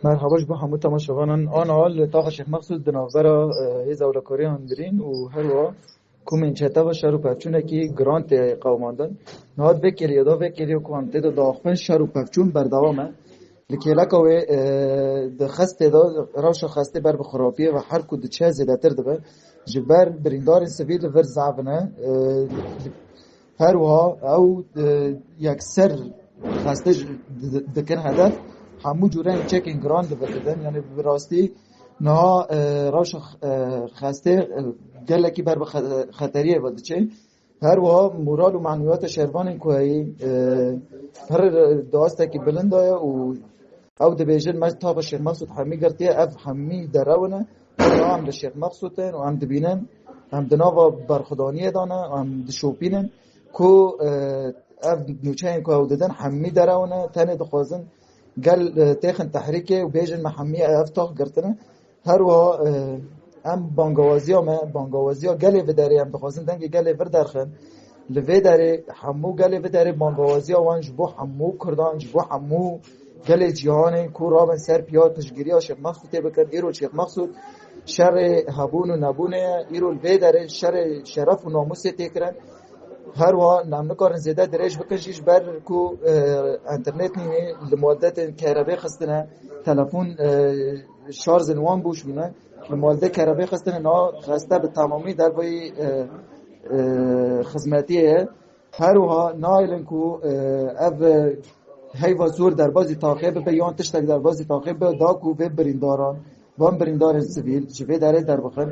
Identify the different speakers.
Speaker 1: مرحباش با همو تماشاوانان آن حال تاق شیخ مقصود دناورا هیز اولکاری هندرین و هروا کومین چتا و شروع پفچونه کی گرانت قوماندن نهاد وکیل یادا وکیل و کوانته دا داخل شروع پفچون بردوامه لکیلا کوه د خسته دا راش خسته بر بخرابیه و هر کد چه زیادتر دبه جبر بریندار سویل ور زعبنه هروا او یک سر خسته دکن هدف همو جورن چکینگ گراند بکردن یعنی براستی نه راش خسته گلکی بر خطریه بود چه هر وها مورال و معنویات شهروان کوهی هر داسته که بلند و او د بیژن مج تاق شیخ مقصود همی گرتیه اف همی درونه و هم د شیخ مقصودن و هم دبینن هم دناوا برخدانیه دانه و هم دشوپینن کو اف نوچه کو ددن همی درونه تنه دخوازن قال تاخن تحريكه وبيجن محميه افتح قرتنا هروا ام بانگوازیا ما بانگوازیا گله بداری ام بخوازن دنگ گله ور درخن لوی داره همو گله بداره بانگوازیا وانج بو همو کردان بو همو گله جهان کو رابن سر پیاد تشگیری شیخ مقصود بکن ایرو شیخ مقصود شر هبون و نبونه ایرو لوی داره شر شرف و ناموس تکرن هر وا نام نکارن زیاده درج بکشیش بر کو انترنت نیمه لمدت کهربای خستنه تلفن شارژ نوان بوش مونه لمدت کهربای خستنه نا خسته به تمامی در بای خدمتیه هر وا نایلن کو اف هیوا زور در بازی تعقیب به یان تشتک در بازی تعقیب دا کو و برینداران وان بریندار سیویل چه داره در بخن